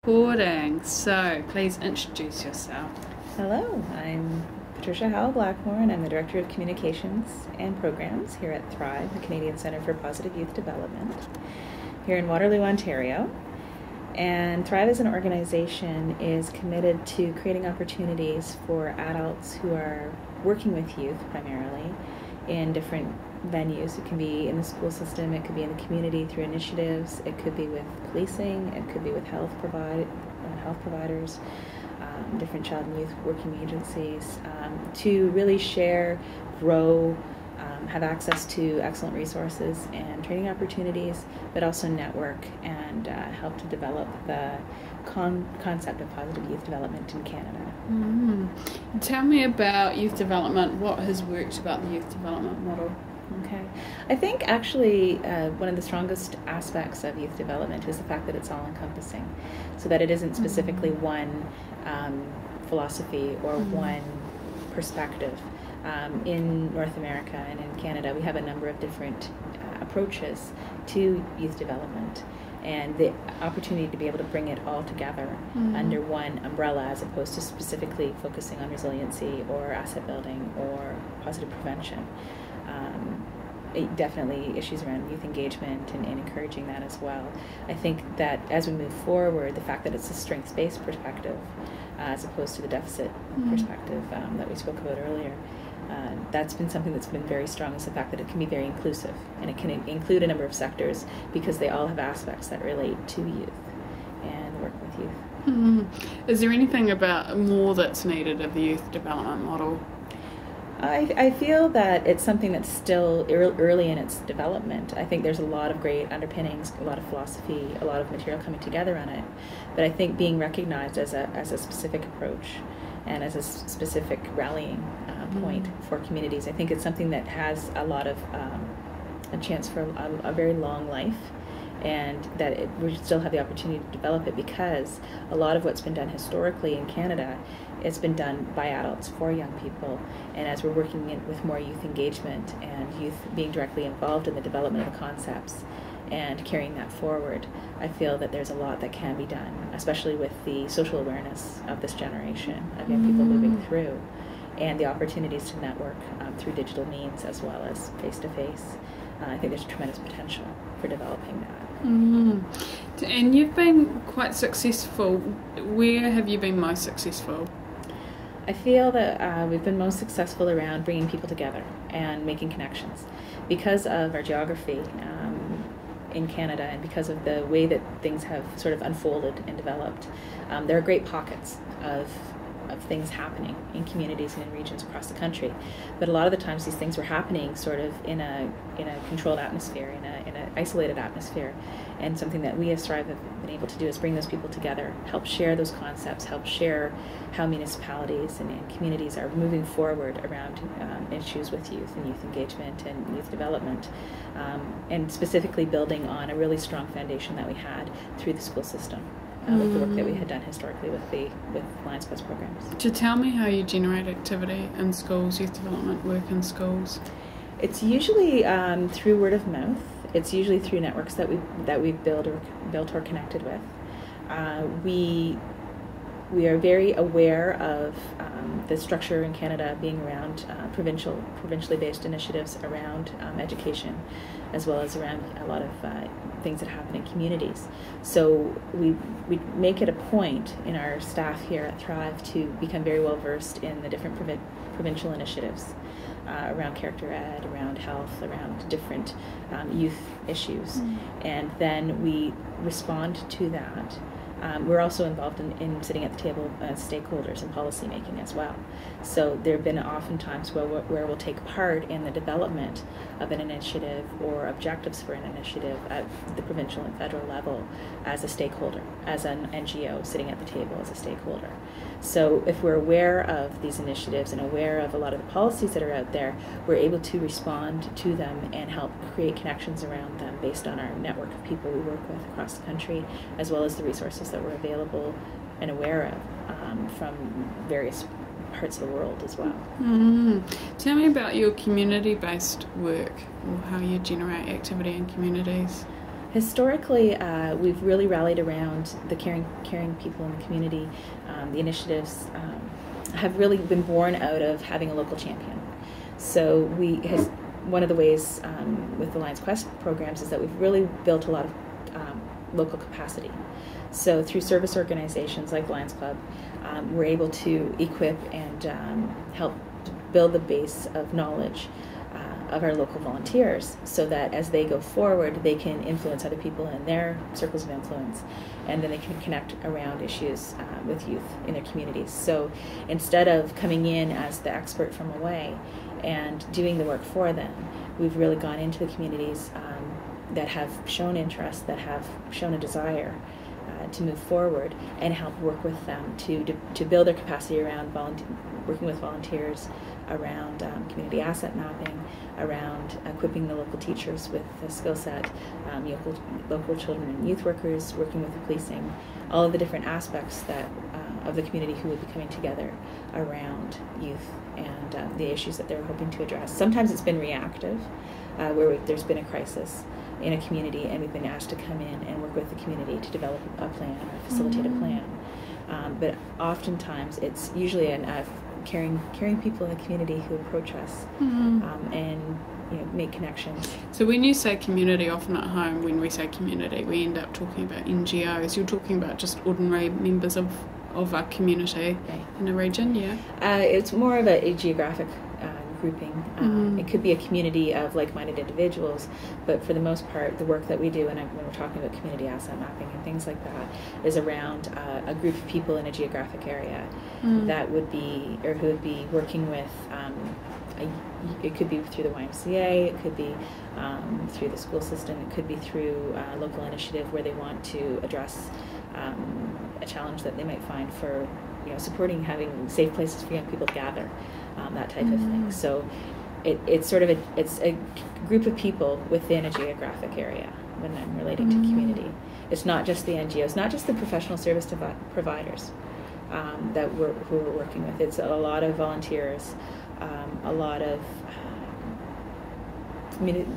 Recording. So, please introduce yourself. Hello, I'm Patricia Howell-Blackmore, and I'm the Director of Communications and Programs here at Thrive, the Canadian Centre for Positive Youth Development, here in Waterloo, Ontario. And Thrive as an organization is committed to creating opportunities for adults who are working with youth primarily in different venues. It can be in the school system, it could be in the community through initiatives, it could be with policing, it could be with health providers, different child and youth working agencies, to really share, grow, have access to excellent resources and training opportunities, but also network and help to develop the concept of positive youth development in Canada. Tell me about youth development. What has worked about the youth development model? Okay. I think actually one of the strongest aspects of youth development is the fact that it's all-encompassing, so that it isn't specifically one philosophy or one perspective. In North America and in Canada, we have a number of different approaches to youth development, and the opportunity to be able to bring it all together under one umbrella, as opposed to specifically focusing on resiliency or asset building or positive prevention. Definitely issues around youth engagement and encouraging that as well. I think that as we move forward, the fact that it's a strengths-based perspective as opposed to the deficit perspective that we spoke about earlier, that's been something that's been very strong, is the fact that it can be very inclusive and it can include a number of sectors because they all have aspects that relate to youth and work with youth. Is there anything about more that's needed of the youth development model? I feel that it's something that's still early in its development. I think there's a lot of great underpinnings, a lot of philosophy, a lot of material coming together on it. But I think being recognized as a specific approach and as a specific rallying point for communities, I think it's something that has a lot of a chance for a very long life, and that we still have the opportunity to develop it, because a lot of what's been done historically in Canada, it's been done by adults for young people. And as we're working with more youth engagement and youth being directly involved in the development of the concepts and carrying that forward, I feel that there's a lot that can be done, especially with the social awareness of this generation of young people moving through, and the opportunities to network through digital means as well as face-to-face. I think there's tremendous potential for developing that. And you've been quite successful. Where have you been most successful? I feel that we've been most successful around bringing people together and making connections. Because of our geography in Canada, and because of the way that things have sort of unfolded and developed, there are great pockets of things happening in communities and in regions across the country. But a lot of the times these things were happening sort of in a controlled atmosphere, in an isolated atmosphere. And something that we as Thrive have been able to do is bring those people together, help share those concepts, help share how municipalities and communities are moving forward around issues with youth and youth engagement and youth development, and specifically building on a really strong foundation that we had through the school system. With the work that we had done historically with Lions Clubs programs. To tell me how you generate activity in schools, youth development work in schools. It's usually through word of mouth. It's usually through networks that we've built or connected with. We are very aware of the structure in Canada being around provincially based initiatives around education, as well as around a lot of things that happen in communities. So we make it a point in our staff here at Thrive to become very well versed in the different provincial initiatives around character ed, around health, around different youth issues. And then we respond to that. We're also involved in sitting at the table as stakeholders in policy making as well. So there have been often times where we'll take part in the development of an initiative or objectives for an initiative at the provincial and federal level as a stakeholder, as an NGO sitting at the table as a stakeholder. So if we're aware of these initiatives and aware of a lot of the policies that are out there, we're able to respond to them and help create connections around them based on our network of people we work with across the country, as well as the resources that we're available and aware of from various parts of the world as well. Tell me about your community-based work, or how you generate activity in communities. Historically, we've really rallied around the caring people in the community. The initiatives have really been born out of having a local champion. So one of the ways with the Lions Quest programs is that we've really built a lot of local capacity. So through service organizations like Lions Club, we're able to equip and help build the base of knowledge of our local volunteers, so that as they go forward, they can influence other people in their circles of influence, and then they can connect around issues with youth in their communities. So instead of coming in as the expert from away and doing the work for them, we've really gone into the communities that have shown interest, that have shown a desire to move forward, and help work with them to build their capacity around working with volunteers, around community asset mapping, around equipping the local teachers with the skill set, local children and youth workers, working with the policing, all of the different aspects of the community who will be coming together around youth and the issues that they're hoping to address. Sometimes it's been reactive, where there's been a crisis in a community and we've been asked to come in and work with the community to develop a plan or facilitate a plan. But oftentimes it's usually caring people in the community who approach us and make connections. So when you say community, often at home, when we say community, we end up talking about NGOs. You're talking about just ordinary members of our community in a region, yeah? It's more of a geographic grouping. It could be a community of like-minded individuals, but for the most part, the work that we do, and when we're talking about community asset mapping and things like that, is around a group of people in a geographic area that would be, or who would be working with, it could be through the YMCA, it could be through the school system, it could be through a local initiative where they want to address a challenge that they might find for supporting having safe places for young people to gather, that type of thing. So it's a group of people within a geographic area when I'm relating to community. It's not just the NGOs, not just the professional service providers who we're working with. It's a lot of volunteers, a lot of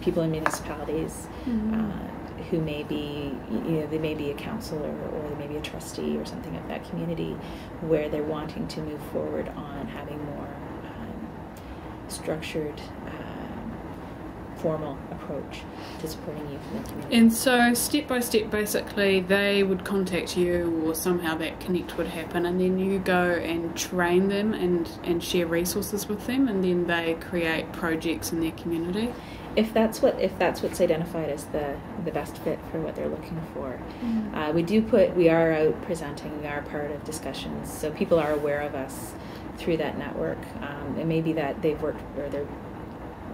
people in municipalities who may be, they may be a counselor or they may be a trustee or something of that community, where they're wanting to move forward on having more structured, formal approach to supporting youth in the community. And so step by step, basically, they would contact you, or somehow that connect would happen, and then you go and train them and share resources with them, and then they create projects in their community. If that's what's identified as the best fit for what they're looking for, we are out presenting. We are part of discussions, so people are aware of us through that network. It may be that they've worked or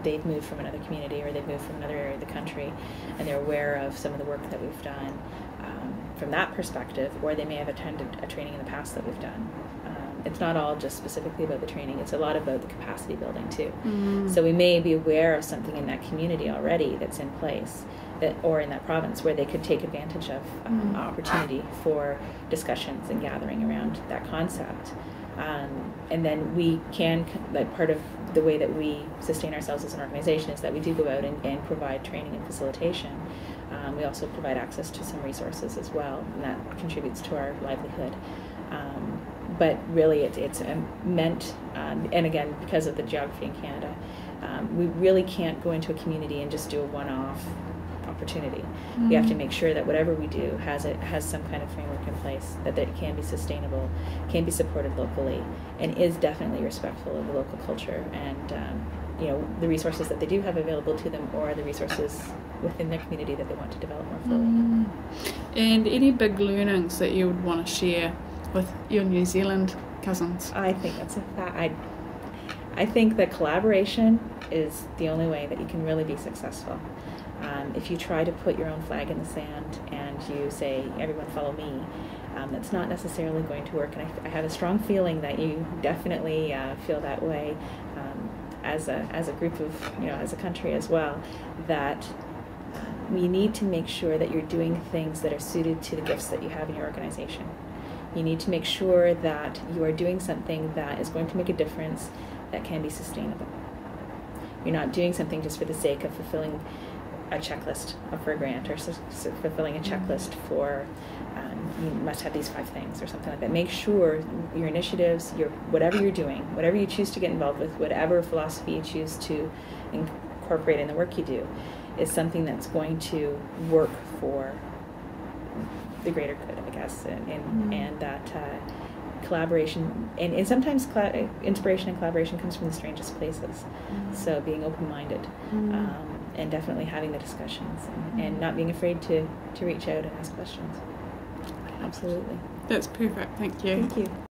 they've moved from another community or they've moved from another area of the country, and they're aware of some of the work that we've done from that perspective, or they may have attended a training in the past that we've done. It's not all just specifically about the training, it's a lot about the capacity building too. So we may be aware of something in that community already that's in place, or in that province, where they could take advantage of opportunity for discussions and gathering around that concept. And then we can, like, part of the way that we sustain ourselves as an organization is that we do go out and provide training and facilitation. We also provide access to some resources as well, and that contributes to our livelihood. But really it's meant, and again, because of the geography in Canada, we really can't go into a community and just do a one-off opportunity. We have to make sure that whatever we do has some kind of framework in place, that it can be sustainable, can be supported locally, and is definitely respectful of the local culture and the resources that they do have available to them, or the resources within their community that they want to develop more fully. And any big learnings that you would want to share with your New Zealand cousins? I think that's a fact. I think that collaboration is the only way that you can really be successful. If you try to put your own flag in the sand and you say, everyone follow me, that's not necessarily going to work. And I have a strong feeling that you definitely feel that way as a group of, as a country as well, that you need to make sure that you're doing things that are suited to the gifts that you have in your organization. You need to make sure that you are doing something that is going to make a difference, that can be sustainable. You're not doing something just for the sake of fulfilling a checklist for a grant, or fulfilling a checklist for you must have these 5 things or something like that. Make sure your initiatives, whatever you're doing, whatever you choose to get involved with, whatever philosophy you choose to incorporate in the work you do, is something that's going to work for the greater good, I guess, and that collaboration, and sometimes inspiration and collaboration comes from the strangest places. So being open-minded, and definitely having the discussions, and not being afraid to reach out and ask questions. Absolutely. That's perfect. Thank you. Thank you.